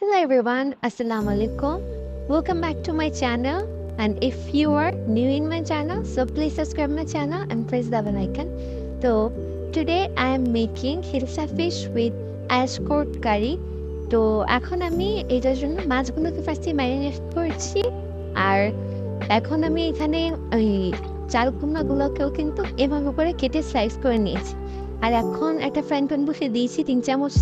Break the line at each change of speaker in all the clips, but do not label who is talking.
Hello everyone, Assalamu alaikum. Welcome back to my channel. And if you are new in my channel, so please subscribe my channel and press the bell icon. So today I am making hilsa fish with ash court curry. তো এখন আমি এটার জন্য মাছগুলোকে ফার্স্টে marinate করছি। আর এখন আমি এখানে ওই চাল কুমড়াগুলোকেও কিন্তু এভাবে করে কেটে স্লাইস করে নিয়েছি। আর এখন একটা ফ্রাইং প্যান বসিয়ে দিয়েছি 3 চামচ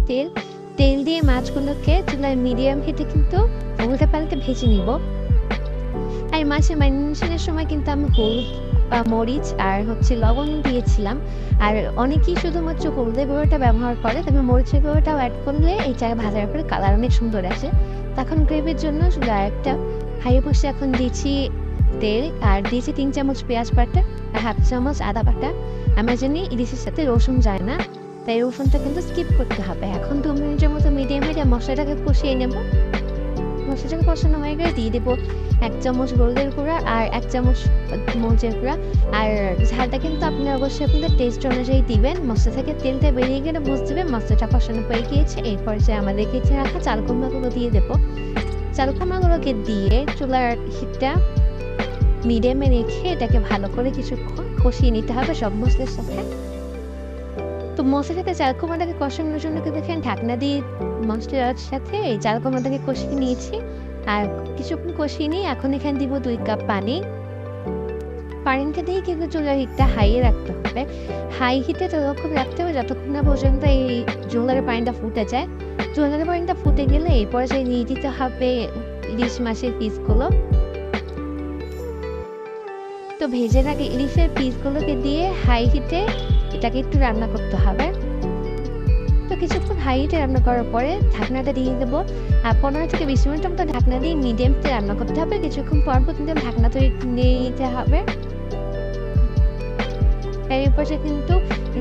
তেল দিয়ে মাছগুলোকে চুলায় মিডিয়াম হিটে কিন্তু উল্টে পাল্টে ভেজে নিব। আর মাছের ম্যারিনেশনের সময় কিন্তু আমি হলুদ মরিচ আর লবণ দিয়েছিলাম। আর অনেকেই শুধুমাত্র হলুদের গুঁড়োটা ব্যবহার করে, তবে মরিচের গুঁড়োটাও অ্যাড করলে এই চায়ে ভাজার পরে কালার অনেক সুন্দর আসে। তখন গ্রেভির জন্য শুধু একটা হাইয়ে বসে এখন দিয়েছি তেল আর দিয়েছি 3 চামচ পেঁয়াজ বাটা আর 1/2 চামচ আদা বাটা। আমরা জানি ইলিশের সাথে রসুন যায় না, তাই রসুনটা কিন্তু স্কিপ করতে হবে। এখন 2 মিনিটের মতো মিডিয়াম হিটে মশলাটাকে কষিয়ে নেব। মশলাটাকে কষানো হয়ে গেলে দিয়ে দেবো 1 চামচ হলুদের গুঁড়া আর 1 চামচ মরিচের গুঁড়া। আর ঝালটা কিন্তু আপনারা অবশ্যই আপনাদের টেস্ট অনুযায়ী দিবেন। মশলা থেকে তেলটা বেরিয়ে গেলে বুঝতে দেবেন মশলাটা কষানো হয়ে গিয়েছে। এরপর যে আমাদের কেটে রাখা চাল কুমড়াগুলো দিয়ে দেবো। চাল কুমড়াগুলোকে দিয়ে চুলার হিটটা মিডিয়ামে রেখে এটাকে ভালো করে কিছুক্ষণ কষিয়ে নিতে হবে সব মশলার সাথে। তো মশলার সাথে চাল কুমড়াটাকে কষানোর জন্য কিন্তু এখানে ঢাকনা দিয়ে মশলার সাথে এই চাল কুমড়াটাকে কষিয়ে নিয়েছি। আর কিছুক্ষণ কষিয়ে নিয়ে এখন এখানে দিব 2 কাপ পানি। পানিটা দিয়ে কিন্তু চুলার হিটটা হাইয়ে রাখতে হবে। হাই হিটে ততক্ষণ রাখতে হবে যতক্ষণ না পর্যন্ত এই জোলার পানিটা ফুটে যায়। জোলার পানিটা ফুটে গেলে এই পর্যায়ে নিয়ে দিতে হবে ইলিশ মাছের পিসগুলো। তো ভেজে রাখা ইলিশের পিসগুলোকে দিয়ে হাই হিটে এটাকে একটু রান্না করতে হবে। তো কিছুক্ষণ হাই হিটে রান্না করার পরে ঢাকনাটা দিয়ে দেবো। আর 15 থেকে 20 মিনিটের মতো ঢাকনা দিয়ে মিডিয়াম হিটে রান্না করতে হবে। কিছুক্ষণ পর কিন্তু ঢাকনা তো নিয়ে নিতে হবে। এর পাশে কিন্তু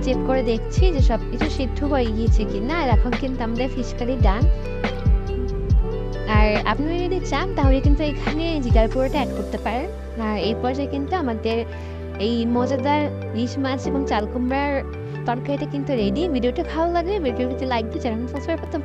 চেক করে দেখছি যে সবকিছু সিদ্ধ হয়ে গিয়েছে কিনা। আর এখন কিন্তু আমাদের ফিশ কারি ডান। আর আপনারা যদি চান তাহলে কিন্তু এখানে জিরার গুঁড়োটা অ্যাড করতে পারেন। আর এই পর্যায়ে কিন্তু আমাদের এই মজাদার ইলিশ মাছ এবং চাল কুমড়ার তরকারিটা কিন্তু রেডি। ভিডিওটা ভালো লাগলে ভিডিওটিতে লাইক দিয়ে চ্যানেল সাবস্ক্রাইব করতে